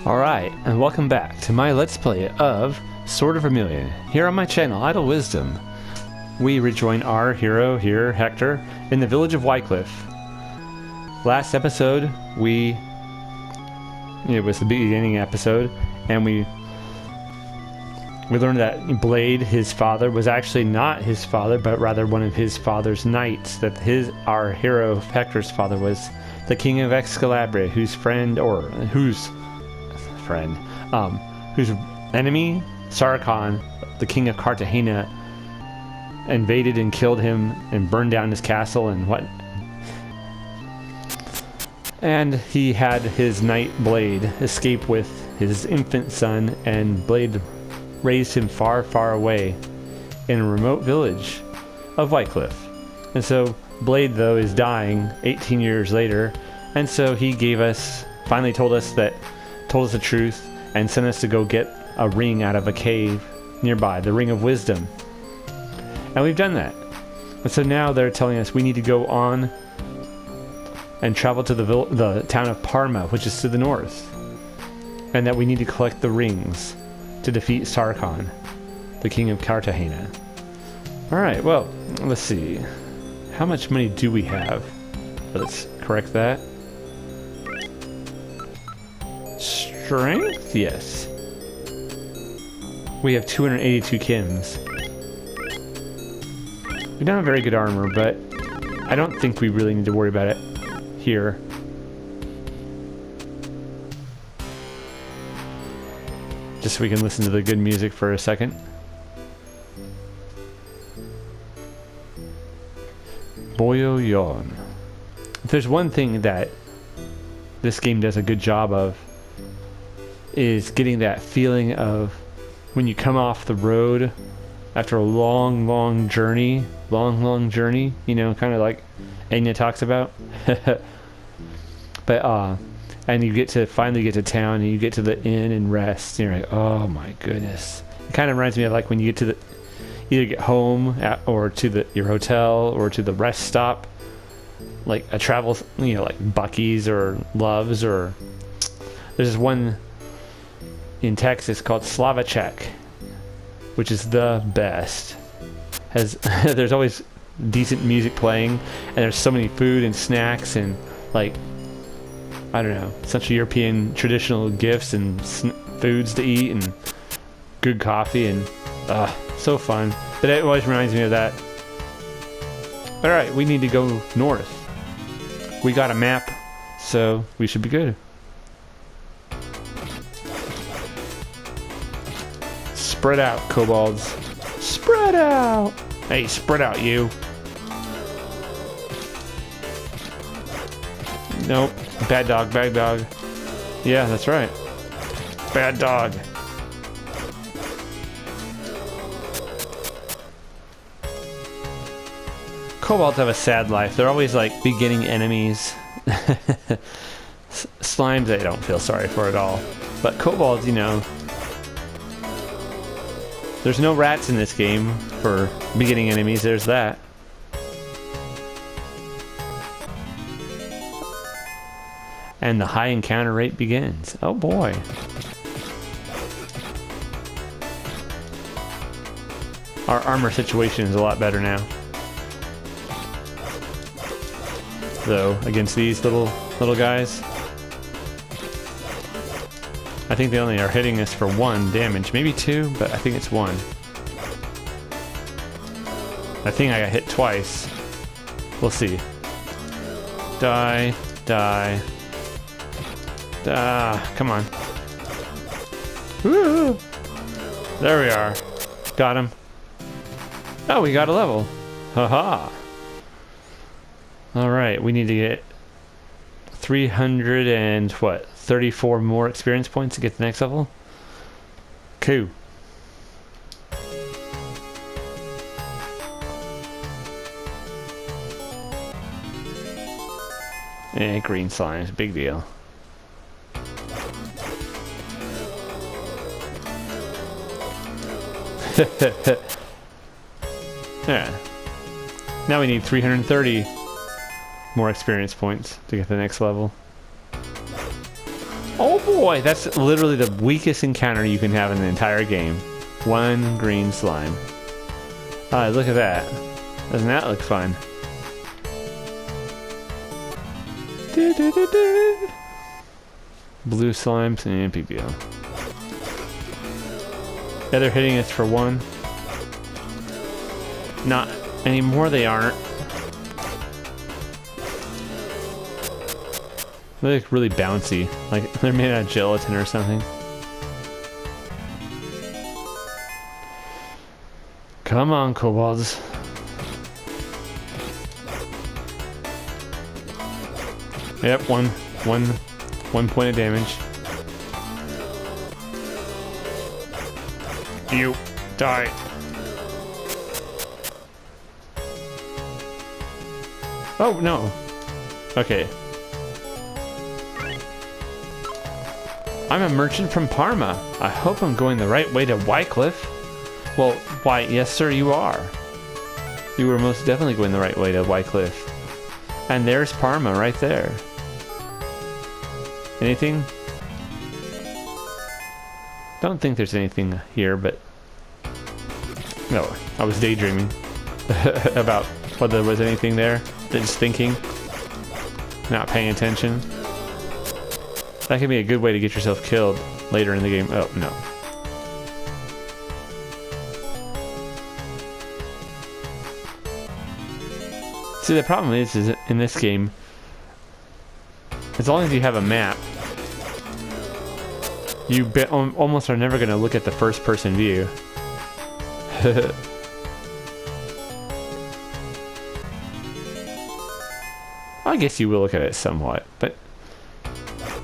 Alright, and welcome back to my Let's Play of Sword of Vermilion. Here on my channel, Idle Wisdom, we rejoin our hero here, Hector, in the village of Wyclif. Last episode, it was the beginning episode, and we learned that Blade, his father, was actually not his father, but rather one of his father's knights. That our hero, Hector's father, was the king of Excalibur, whose enemy, Sarkhan, the king of Cartagena, invaded and killed him and burned down his castle and he had his knight Blade escape with his infant son, and Blade raised him far, far away in a remote village of Wyclif. And so Blade, though, is dying 18 years later, and so he finally told us the truth and sent us to go get a ring out of a cave nearby, the Ring of Wisdom. And we've done that. And so now they're telling us we need to go on and travel to the town of Parma, which is to the north, and that we need to collect the rings to defeat Sarkhan, the king of Cartagena. Alright, well, let's see. How much money do we have? Let's correct that. Strength? Yes. We have 282 Kims. We don't have very good armor, but I don't think we really need to worry about it here. Just so we can listen to the good music for a second. Boyo Yon. If there's one thing that this game does a good job of, is getting that feeling of when you come off the road after a long journey, you know, kind of like Enya talks about. But and you finally get to town, and you get to the inn and rest, and you're like, oh my goodness. It kind of reminds me of like when you get to either get home or to your hotel or to the rest stop, like a travel, you know, like Buc-ee's or Love's, or there's one in Texas called Slavacek, which is the best. There's always decent music playing, and there's so many food and snacks and, like, I don't know, Central European traditional gifts and foods to eat, and good coffee, and so fun. But it always reminds me of that. Alright, we need to go north. We got a map, so we should be good. Spread out, kobolds. Spread out! Hey, spread out, you. Nope. Bad dog, bad dog. Yeah, that's right. Bad dog. Kobolds have a sad life. They're always like beginning enemies. Slimes, I don't feel sorry for at all. But kobolds, you know, there's no rats in this game for beginning enemies, there's that. And the high encounter rate begins. Oh boy. Our armor situation is a lot better now. Though, against these little guys, I think they only are hitting us for 1 damage. Maybe 2, but I think it's 1. I think I got hit twice. We'll see. Die. Die. Come on. Woo! There we are. Got him. Oh, we got a level. Haha. Alright, we need to get 34 more experience points to get to the next level. Cool. Green slimes, big deal. Yeah. Now we need 330 more experience points to get to the next level. Oh boy, that's literally the weakest encounter you can have in the entire game. One green slime. Alright, look at that. Doesn't that look fun? Blue slimes and PBO. Yeah, they're hitting us for one. Not anymore, they aren't. They look really bouncy, like they're made out of gelatin or something. Come on, kobolds. Yep, one point of damage. You die. Oh no. Okay. I'm a merchant from Parma. I hope I'm going the right way to Wyclif. Well, why, yes sir, you are. You were most definitely going the right way to Wyclif. And there's Parma right there. Anything? Don't think there's anything here, but... No, I was daydreaming about whether there was anything there. Just thinking. Not paying attention. That could be a good way to get yourself killed later in the game. Oh, no. See, the problem is in this game, as long as you have a map, you almost are never going to look at the first-person view. I guess you will look at it somewhat, but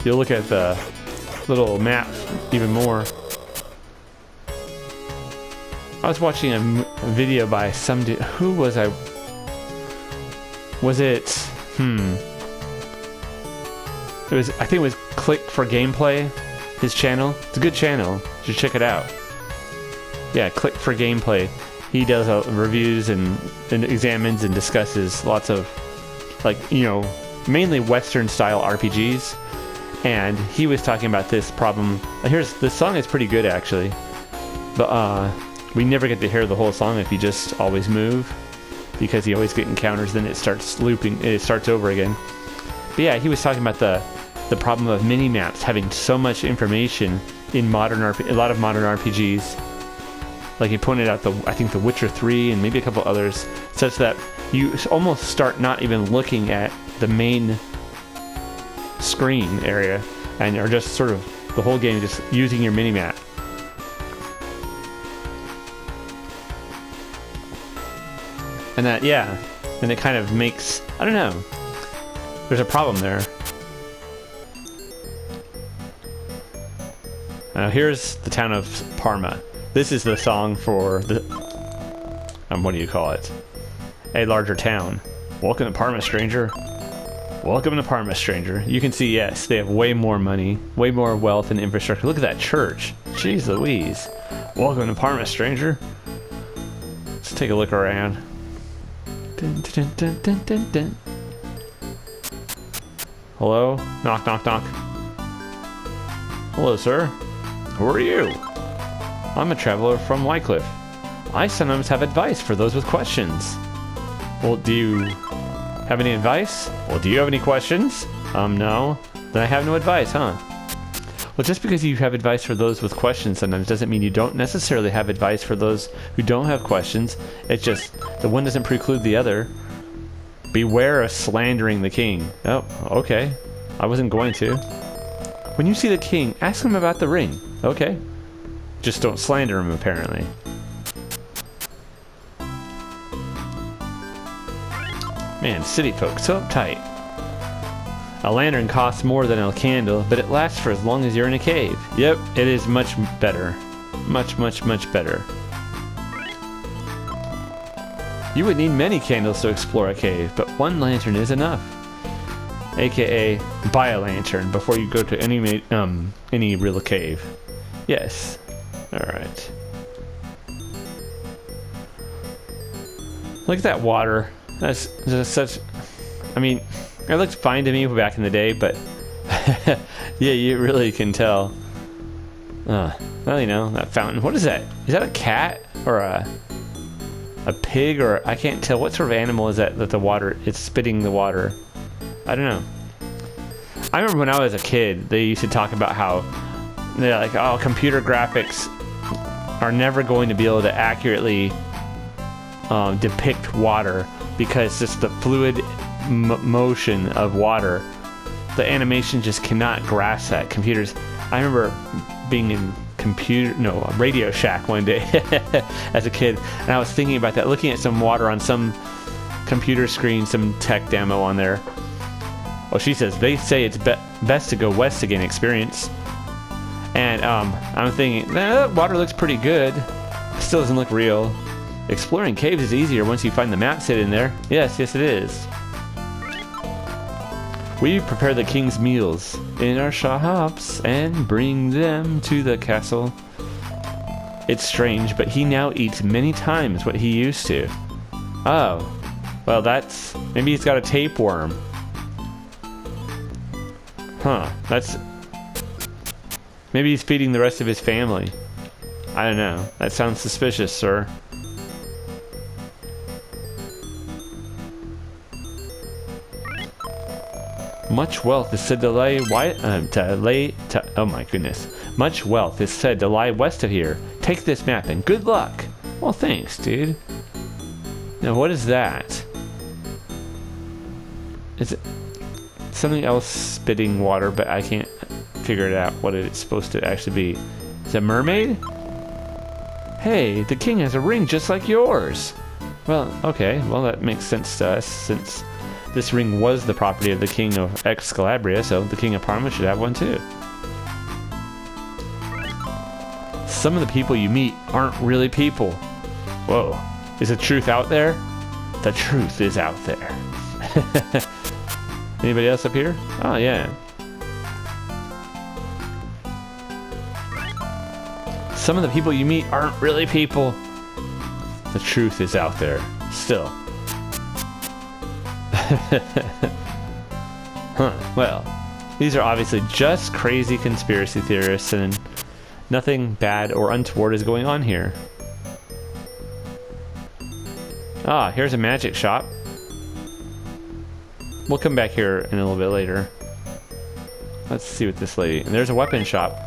you'll look at the little map even more. I was watching a video by some dude. Who was I? Was it? It was. I think it was Click for Gameplay. His channel. It's a good channel. You should check it out. Yeah, Click for Gameplay. He does reviews and examines and discusses lots of, like, you know, mainly Western style RPGs. And he was talking about this problem. The song is pretty good actually, but we never get to hear the whole song if you just always move, because you always get encounters. Then it starts looping. It starts over again. But yeah, he was talking about the problem of mini maps having so much information in a lot of modern RPGs. Like he pointed out I think The Witcher 3 and maybe a couple others, such that you almost start not even looking at the main screen area and are just sort of the whole game just using your mini map. And that, yeah, and it kind of makes, I don't know, there's a problem there. Now here's the town of Parma. This is the song for the, what do you call it? A larger town. Welcome to Parma, stranger. Welcome to Parma, stranger. You can see, yes, they have way more money, way more wealth and infrastructure. Look at that church. Jeez Louise. Welcome to Parma, stranger. Let's take a look around. Dun, dun, dun, dun, dun, dun. Hello? Knock, knock, knock. Hello, sir. Who are you? I'm a traveler from Wyclif. I sometimes have advice for those with questions. Well, do you have any advice? Well, do you have any questions? No. Then I have no advice, huh? Well, just because you have advice for those with questions sometimes doesn't mean you don't necessarily have advice for those who don't have questions. It's just the one doesn't preclude the other. Beware of slandering the king. Oh, okay. I wasn't going to. When you see the king, ask him about the ring. Okay. Just don't slander him, apparently. Man, city folk, so uptight. A lantern costs more than a candle, but it lasts for as long as you're in a cave. Yep, it is much better. Much, much, much better. You would need many candles to explore a cave, but one lantern is enough. AKA, buy a lantern before you go to any real cave. Yes. Alright. Look at that water. That's just such... I mean, it looked fine to me back in the day, but Yeah, you really can tell. Well, you know, that fountain. What is that? Is that a cat or a pig, or I can't tell. What sort of animal is that the water, it's spitting the water? I don't know. I remember when I was a kid, they used to talk about how they're like, oh, computer graphics are never going to be able to accurately depict water because just the fluid motion of water, the animation just cannot grasp that. Computers, I remember being in a Radio Shack one day as a kid, and I was thinking about that, looking at some water on some computer screen, some tech demo on there. Well, she says they say it's best to go west to gain experience, and I'm thinking that water looks pretty good. Still doesn't look real. Exploring caves is easier once you find the maps hidden there. Yes, it is. We prepare the king's meals in our shops and bring them to the castle. It's strange, but he now eats many times what he used to. Oh, well, maybe he's got a tapeworm. Huh, maybe he's feeding the rest of his family. I don't know. That sounds suspicious, sir. Much wealth is said to lie oh my goodness. Much wealth is said to lie west of here. Take this map and good luck. Well, thanks, dude. Now, what is that? Is it something else spitting water, but I can't figure it out what it's supposed to actually be. Is it a mermaid? Hey, the king has a ring just like yours. Well, okay. Well, that makes sense to us since this ring was the property of the king of Calabria, so the king of Parma should have one too. Some of the people you meet aren't really people. Whoa. Is the truth out there? The truth is out there. Anybody else up here? Oh, yeah. Some of the people you meet aren't really people. The truth is out there. Still. Huh. Well, these are obviously just crazy conspiracy theorists, and nothing bad or untoward is going on here. Ah, here's a magic shop. We'll come back here in a little bit later. Let's see what this lady... And there's a weapon shop.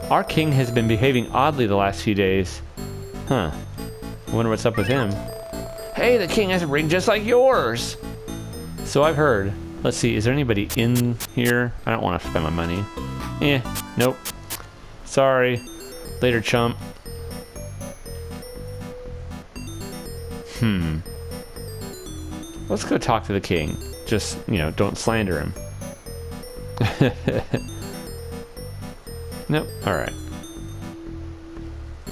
Our king has been behaving oddly the last few days. Huh. I wonder what's up with him. Hey, the king has a ring just like yours! So I've heard. Let's see, is there anybody in here? I don't want to spend my money. Nope. Sorry. Later, chump. Let's go talk to the king. Just, don't slander him. Nope. Alright.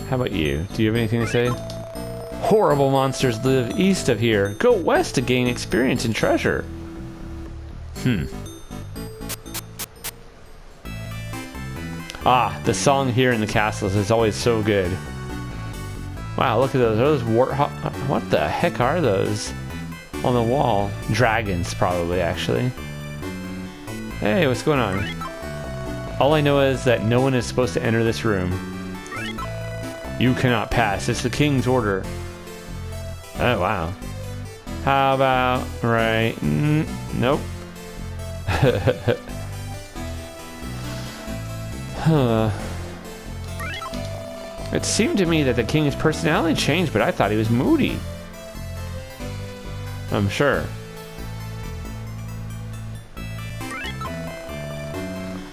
How about you? Do you have anything to say? Horrible monsters live east of here. Go west to gain experience and treasure. Ah, the song here in the castles is always so good. Wow, look at those. What the heck are those on the wall? Dragons, probably, actually. Hey, what's going on? All I know is that no one is supposed to enter this room. You cannot pass. It's the king's order. Oh, wow. How about... Right. Nope. It seemed to me that the king's personality changed, but I thought he was moody. I'm sure.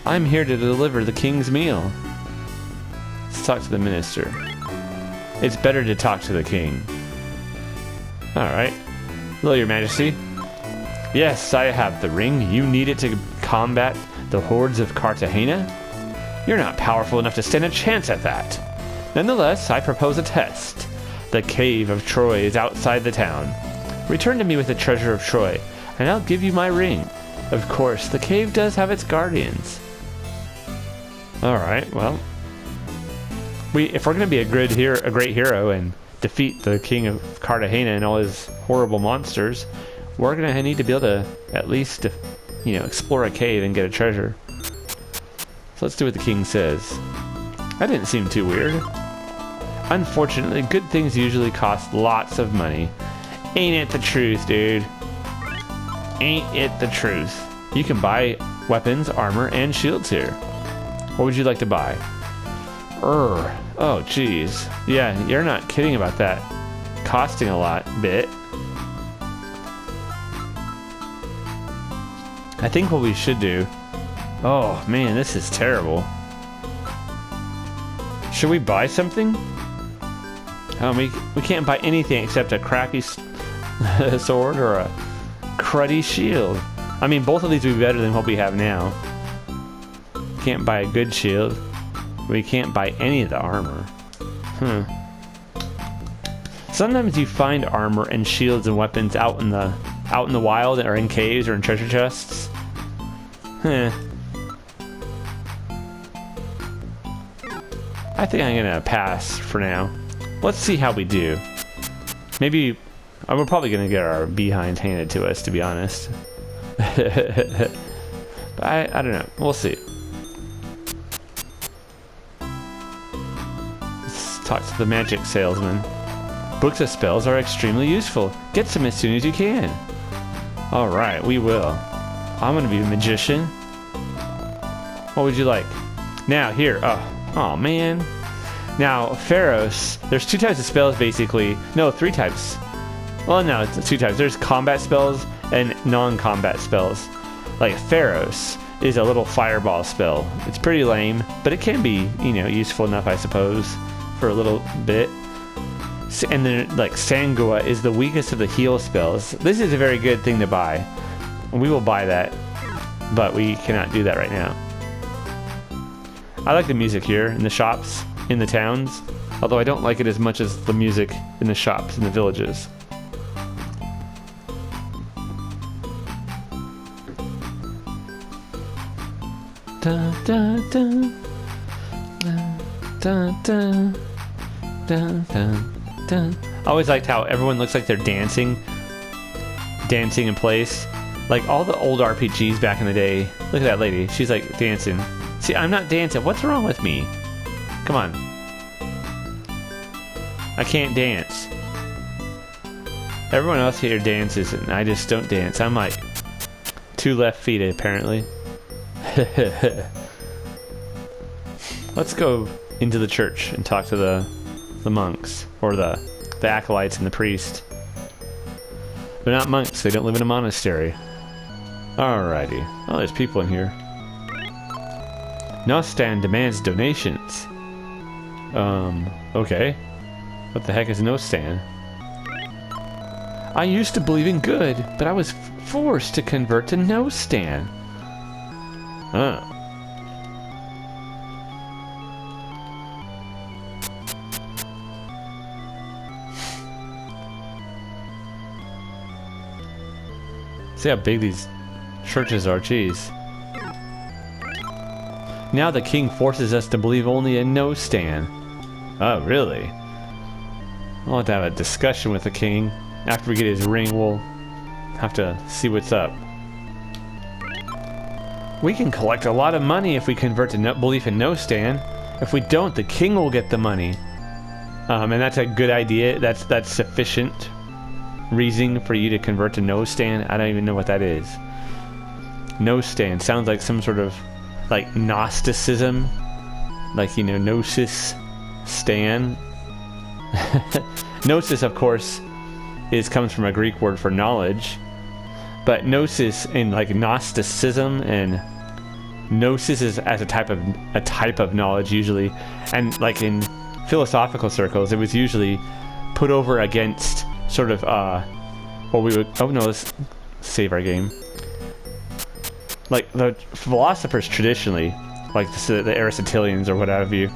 I'm here to deliver the king's meal. Let's talk to the minister. It's better to talk to the king. Alright. Hello, your majesty. Yes, I have the ring. You need it to combat the hordes of Cartagena? You're not powerful enough to stand a chance at that. Nonetheless, I propose a test. The cave of Troy is outside the town. Return to me with the treasure of Troy, and I'll give you my ring. Of course, the cave does have its guardians. Alright, well. If we're going to be a great hero and defeat the king of Cartagena and all his horrible monsters, we're going to need to be able to at least, explore a cave and get a treasure. So let's do what the king says. That didn't seem too weird. Unfortunately, good things usually cost lots of money. Ain't it the truth, dude? Ain't it the truth? You can buy weapons, armor, and shields here. What would you like to buy? Oh, jeez. Yeah, you're not kidding about that. Costing a lot, bit. I think what we should do... Oh, man, this is terrible. Should we buy something? We can't buy anything except a crappy sword or a cruddy shield. I mean, both of these would be better than what we have now. Can't buy a good shield. We can't buy any of the armor. Sometimes you find armor and shields and weapons out in the wild or in caves or in treasure chests. I think I'm gonna pass for now. Let's see how we do. Maybe we're probably gonna get our behinds handed to us, to be honest. But I don't know. We'll see. Let's talk to the magic salesman. Books of spells are extremely useful. Get some as soon as you can. All right, we will. I'm gonna be a magician. What would you like? Now, here. Oh man. Now, Pharaohs, there's 2 types of spells basically. No, 3 types. Well, no, it's 2 types. There's combat spells and non-combat spells. Like Pharaohs is a little fireball spell. It's pretty lame, but it can be, useful enough, I suppose, for a little bit. And then, like, Sangua is the weakest of the heal spells. This is a very good thing to buy. We will buy that, but we cannot do that right now. I like the music here in the shops, in the towns, although I don't like it as much as the music in the shops in the villages. Dun, dun, dun. Dun, dun, dun. Dun, dun, dun. I always liked how everyone looks like they're dancing in place. Like all the old RPGs back in the day. Look at that lady. She's like dancing. See, I'm not dancing. What's wrong with me? Come on. I can't dance. Everyone else here dances and I just don't dance. I'm like 2 left feet apparently. Let's go into the church and talk to the monks or the acolytes and the priest. They're not monks. They don't live in a monastery. Alrighty. Oh, there's people in here. Gnostan demands donations. Okay. What the heck is Gnostan? I used to believe in good, but I was forced to convert to Gnostan. Huh. See how big these churches are, jeez. Now the king forces us to believe only in Gnostan. Oh, really? I'll have to have a discussion with the king. After we get his ring, we'll have to see what's up. We can collect a lot of money if we convert to belief in Gnostan. If we don't, the king will get the money. And that's a good idea. That's sufficient reason for you to convert to Gnostan. I don't even know what that is. Gnostan sounds like some sort of like Gnosticism, like Gnosis Stan. Gnosis, of course, comes from a Greek word for knowledge, but Gnosis in like Gnosticism and Gnosis is as a type of knowledge usually, and like in philosophical circles, it was usually put over against sort of what we would. Oh no, let's save our game. Like the philosophers traditionally, like the Aristotelians or what have you,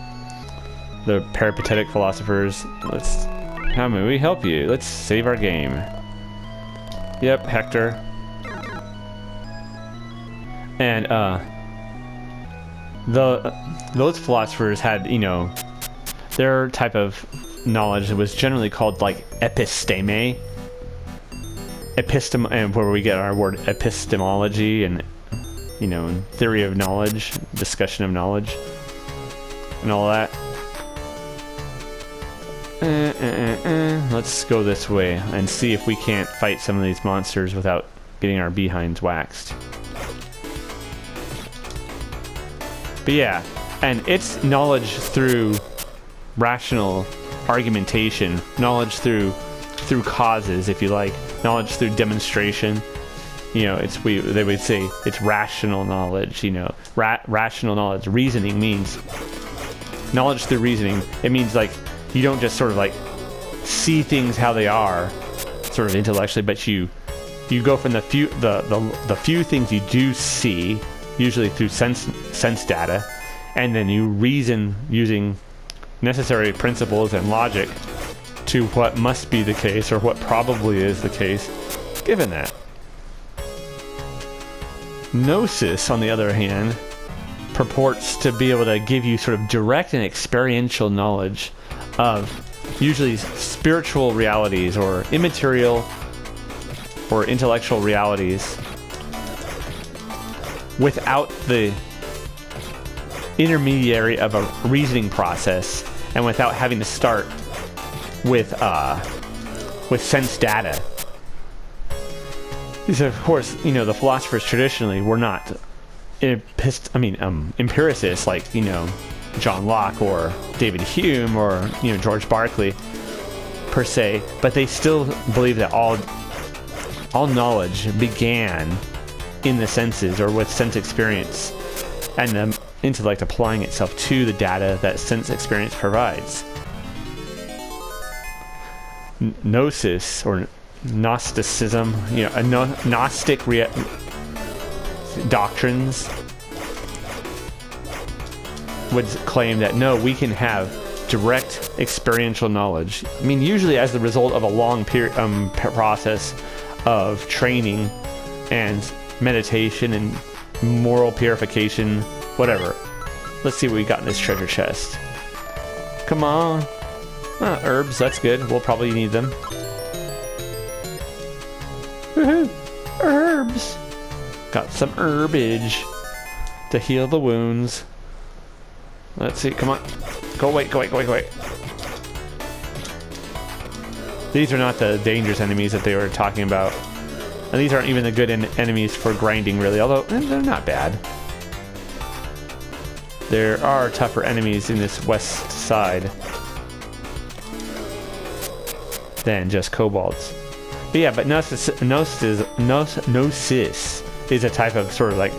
the peripatetic philosophers. How may we help you? Let's save our game. Yep, Hector. And those philosophers had, their type of knowledge was generally called like episteme. And where we get our word epistemology and and theory of knowledge, discussion of knowledge, and all that. Let's go this way and see if we can't fight some of these monsters without getting our behinds waxed. But yeah, and it's knowledge through rational argumentation, knowledge through causes, if you like, knowledge through demonstration. They would say it's rational knowledge. Rational knowledge. Reasoning means knowledge through reasoning. It means like you don't just sort of like see things how they are, sort of intellectually, but you go from the few things you do see, usually through sense data, and then you reason using necessary principles and logic to what must be the case or what probably is the case, given that. Gnosis, on the other hand, purports to be able to give you sort of direct and experiential knowledge of usually spiritual realities or immaterial or intellectual realities without the intermediary of a reasoning process and without having to start with sense data. These, of course, the philosophers traditionally were not empiricists like, John Locke or David Hume or, George Berkeley per se, but they still believe that all knowledge began in the senses or with sense experience and the intellect applying itself to the data that sense experience provides. Gnosis or Gnosticism, Gnostic doctrines would claim that no, we can have direct experiential knowledge. Usually as the result of a long process of training and meditation and moral purification, whatever. Let's see what we got in this treasure chest. Come on. Herbs, that's good. We'll probably need them. Woohoo! Herbs! Got some herbage to heal the wounds. Let's see, come on. Go away. These are not the dangerous enemies that they were talking about. And these aren't even the good enemies for grinding, really, although they're not bad. There are tougher enemies in this west side than just kobolds. But yeah, but Gnosis is a type of sort of like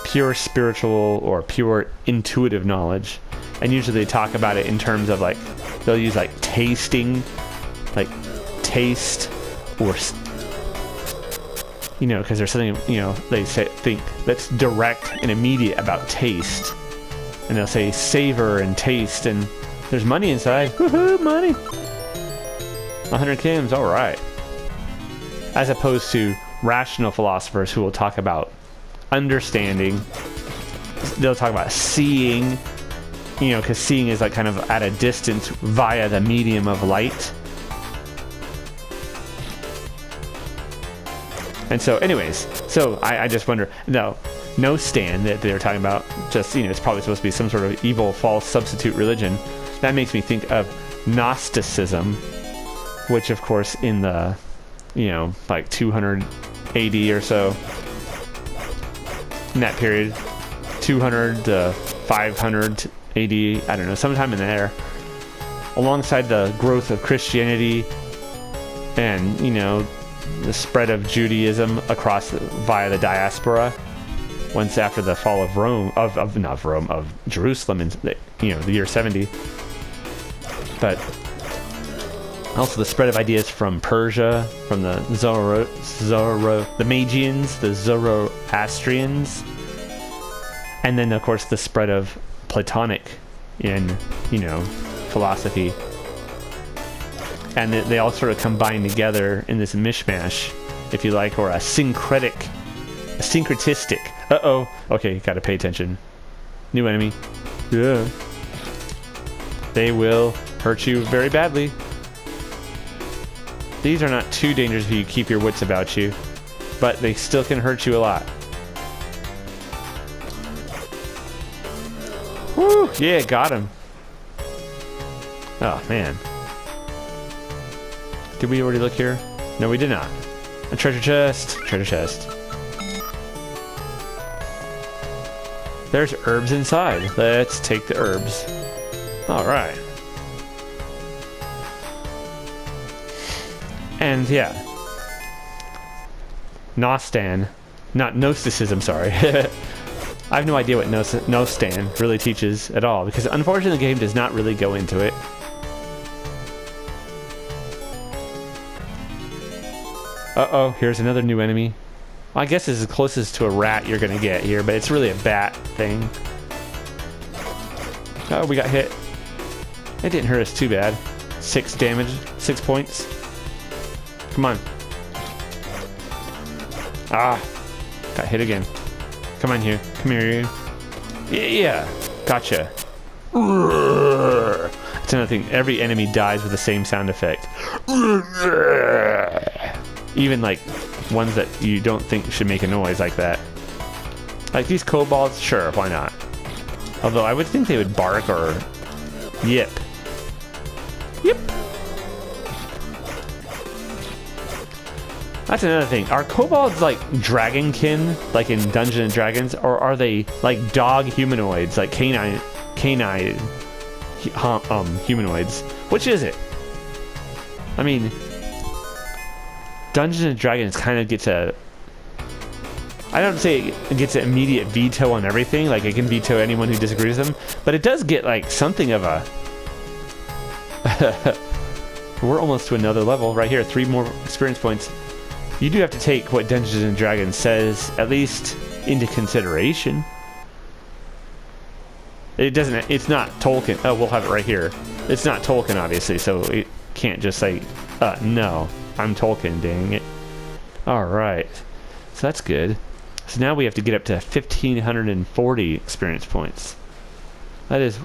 pure spiritual or pure intuitive knowledge. And usually they talk about it in terms of like, they'll use like tasting, like taste or, because there's something, they think that's direct and immediate about taste. And they'll say savor and taste, and there's money inside. Woohoo, money! 100 kims, alright. As opposed to rational philosophers who will talk about understanding. They'll talk about seeing, because seeing is like kind of at a distance via the medium of light. And so anyways, I just wonder, Gnostan that they're talking about, just, it's probably supposed to be some sort of evil, false substitute religion. That makes me think of Gnosticism, which of course in the, like 200 AD or so, in that period, 200 to 500 AD, I don't know, sometime in there, alongside the growth of Christianity and, the spread of Judaism via the diaspora, once after the fall of Rome, of Jerusalem in the year 70. But also the spread of ideas from Persia, from the the Magians, the Zoroastrians, and then of course the spread of Platonic in, philosophy. And they all sort of combine together in this mishmash, if you like, or a syncretistic. Okay, gotta pay attention. New enemy. Yeah. They will hurt you very badly. These are not too dangerous if you keep your wits about you. but they still can hurt you a lot. Woo! Yeah, got him. Oh, man. Did we already look here? No, we did not. A treasure chest. Treasure chest. There's herbs inside. Let's take the herbs. Alright. And yeah. Gnostan. Not Gnosticism, sorry. I have no idea what Gnostan really teaches at all, because unfortunately the game does not really go into it. Uh-oh, here's another new enemy. Well, I guess this is closest to a rat you're gonna get here, but it's really a bat thing. Oh, we got hit. It didn't hurt us too bad. 6 damage, 6 points. Come on. Ah, got hit again. Come on here. Come here, you. Yeah, gotcha. That's another thing. Every enemy dies with the same sound effect. Even like ones that you don't think should make a noise like that. Like these kobolds, sure, why not? Although I would think they would bark or yip. Yip. That's another thing. Are kobolds like dragonkin, like in Dungeons and Dragons, or are they like dog humanoids, like canine humanoids? Which is it? I mean, Dungeons and Dragons kind of gets a... I don't say it gets an immediate veto on everything, like it can veto anyone who disagrees with them, but it does get like something of a... We're almost to another level right here. 3 more experience points. You do have to take what Dungeons and Dragons says at least into consideration. It doesn't... It's not Tolkien. Oh, we'll have it right here. It's not Tolkien, obviously, so it can't just say, no. I'm Tolkien, dang it. Alright. So that's good. So now we have to get up to 1,540 experience points. That is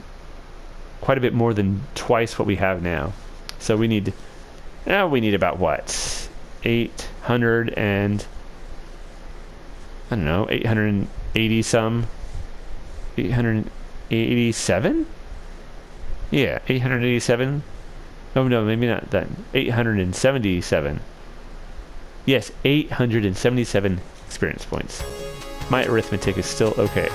quite a bit more than twice what we have now. So we need... Now we need about what? 800 and... I don't know, 880 some? 887? Yeah, 887? Oh no, maybe not that. 877. Yes, 877 experience points. My arithmetic is still okay.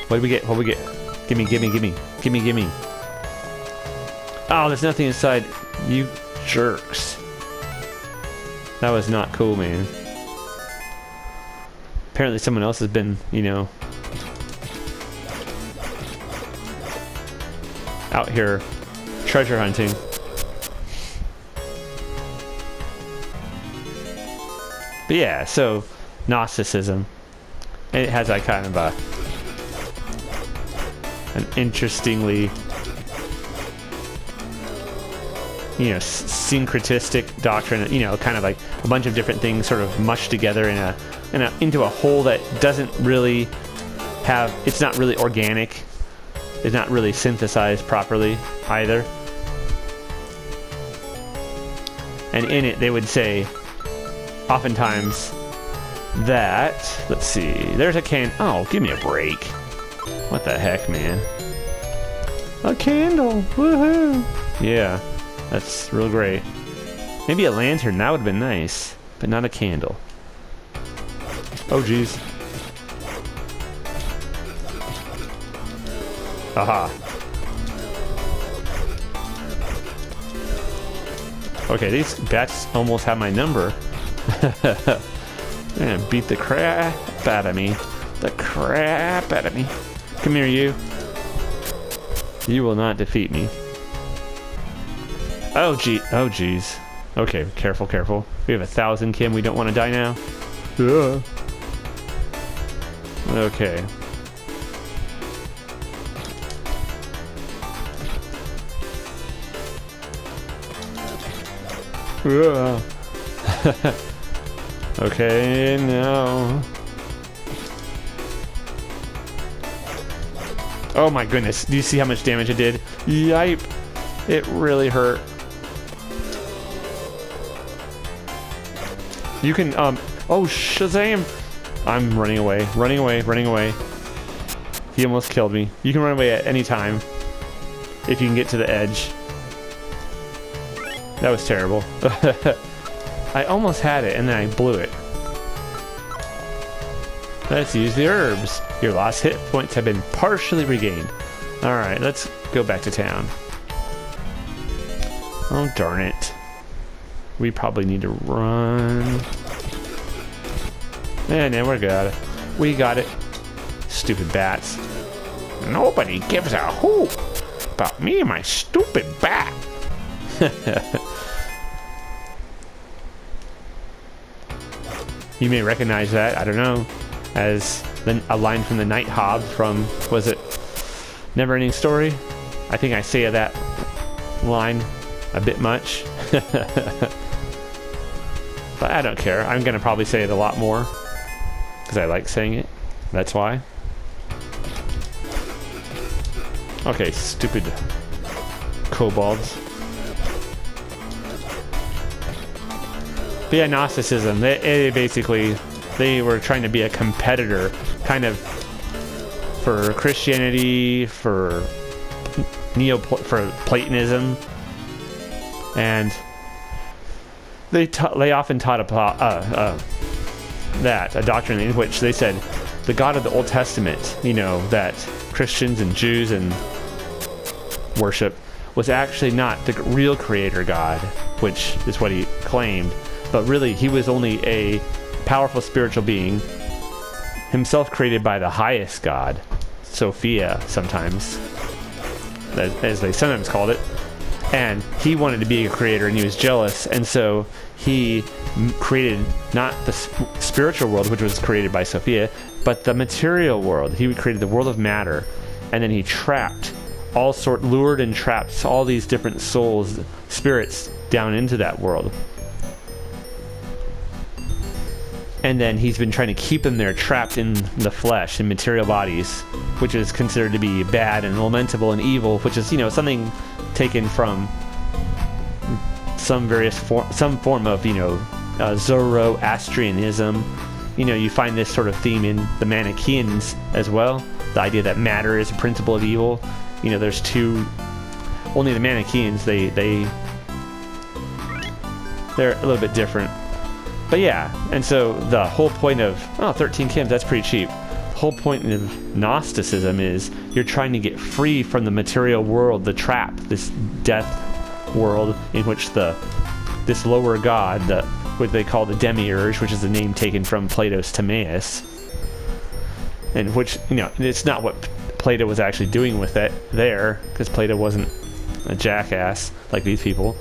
What do we get? What do we get? Gimme, gimme, gimme. Gimme, gimme. Oh, there's nothing inside. You jerks. That was not cool, man. Apparently someone else has been, you know, out here treasure hunting. But yeah, so Gnosticism. And it has that kind of an interestingly, you know, syncretistic doctrine, you know, kind of like a bunch of different things sort of mushed together into a whole that doesn't really have, it's not really organic. It's not really synthesized properly either. And in it, they would say, oftentimes, that... Let's see. There's a can... Oh, give me a break. What the heck, man? A candle! Woohoo! Yeah, that's real great. Maybe a lantern. That would have been nice. But not a candle. Oh, jeez. Aha. Okay, these bats almost have my number. They're gonna beat the crap out of me. The crap out of me. Come here, you. You will not defeat me. Oh, gee. Oh, jeez. Okay, careful, careful. We have 1,000, Kim. We don't want to die now. Yeah. Okay. Okay, no. Oh my goodness. Do you see how much damage it did? Yipe. It really hurt. You can, oh, Shazam! I'm running away, running away, running away. He almost killed me. You can run away at any time if you can get to the edge. That was terrible. I almost had it and then I blew it. Let's use the herbs. Your lost hit points have been partially regained. Alright, let's go back to town. Oh, darn it. We probably need to run. And then we're good. We got it. Stupid bats. Nobody gives a hoot about me and my stupid bat. You may recognize that, I don't know, as a line from the Night Hob from, was it Neverending Story? I think I say that line a bit much. But I don't care. I'm going to probably say it a lot more because I like saying it. That's why. Okay, stupid kobolds. But yeah, Gnosticism, they basically, they were trying to be a competitor, kind of, for Christianity, for for Platonism, and they often taught a doctrine in which they said the God of the Old Testament, you know, that Christians and Jews and worship, was actually not the real creator God, which is what he claimed, but really he was only a powerful spiritual being, himself created by the highest God, Sophia sometimes, as they sometimes called it, and he wanted to be a creator and he was jealous, and so he created not the spiritual world, which was created by Sophia, but the material world. He created the world of matter, and then he lured and trapped all these different souls, spirits, down into that world. And then he's been trying to keep them there, trapped in the flesh, in material bodies, which is considered to be bad and lamentable and evil, which is, you know, something taken from some form of, you know, Zoroastrianism. You know, you find this sort of theme in the Manichaeans as well. The idea that matter is a principle of evil. You know, there's only the Manichaeans, they're a little bit different. But yeah, and so the whole point of, 13 Kims, that's pretty cheap. The whole point of Gnosticism is you're trying to get free from the material world, the trap, this death world in which this lower god, what they call the demiurge, which is the name taken from Plato's Timaeus, and which, you know, it's not what Plato was actually doing with it there, because Plato wasn't a jackass like these people.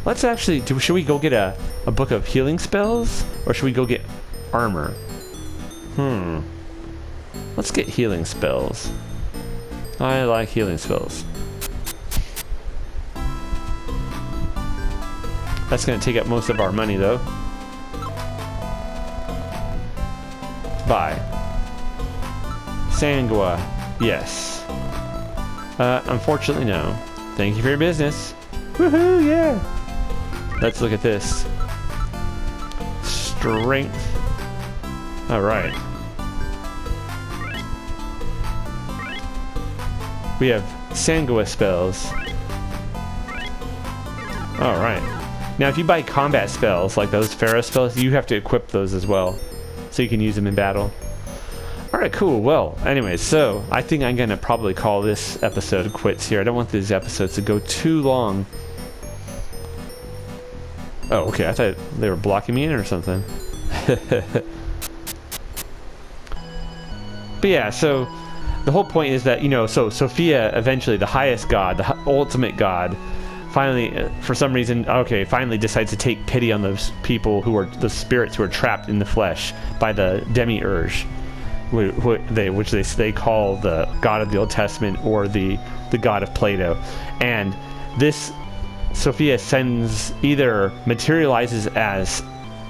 Let's actually, should we go get a book of healing spells, or should we go get armor? Let's get healing spells. I like healing spells. That's going to take up most of our money, though. Buy. Sangua. Yes. Unfortunately, no. Thank you for your business. Woohoo, yeah! Let's look at this. Strength. Alright. We have Sangua spells. Alright. Now, if you buy combat spells, like those Pharaoh spells, you have to equip those as well, so you can use them in battle. Alright, cool. Well, anyways, so I think I'm going to probably call this episode quits here. I don't want these episodes to go too long. Oh, okay. I thought they were blocking me in or something. But yeah, so the whole point is that, you know, so Sophia, eventually the highest god, the ultimate god, finally, for some reason, finally decides to take pity on those people who are the spirits who are trapped in the flesh by the demiurge, which they call the god of the Old Testament, or the god of Plato. And this Sophia either materializes as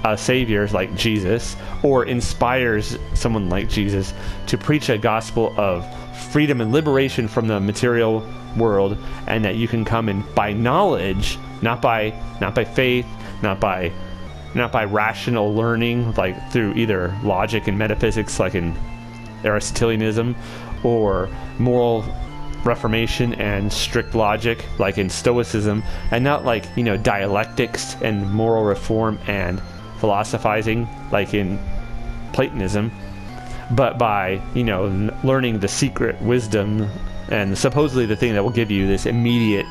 a savior like Jesus, or inspires someone like Jesus to preach a gospel of freedom and liberation from the material world, and that you can come in by knowledge, not by faith, not by not by rational learning, like through either logic and metaphysics, like in Aristotelianism, or moral reformation and strict logic, like in Stoicism, and not like, you know, dialectics and moral reform and philosophizing, like in Platonism, but by, you know, learning the secret wisdom and supposedly the thing that will give you this immediate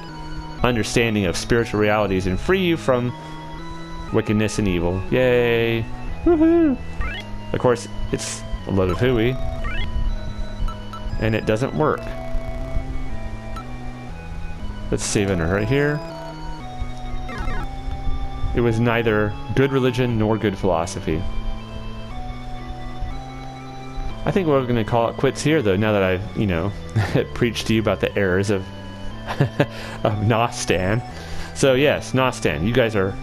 understanding of spiritual realities and free you from wickedness and evil. Yay! Woohoo! Of course, it's a load of hooey, and it doesn't work. Let's save it right here. It was neither good religion nor good philosophy. I think we're going to call it quits here, though, now that I've, you know, preached to you about the errors of Gnostan. So, yes, Gnostan, you guys are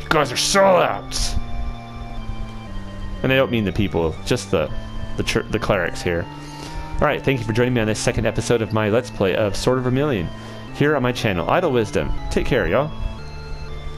sellouts! And I don't mean the people, just the clerics here. Alright, thank you for joining me on this second episode of my Let's Play of Sword of Vermilion, here on my channel, Idle Wisdom. Take care, y'all.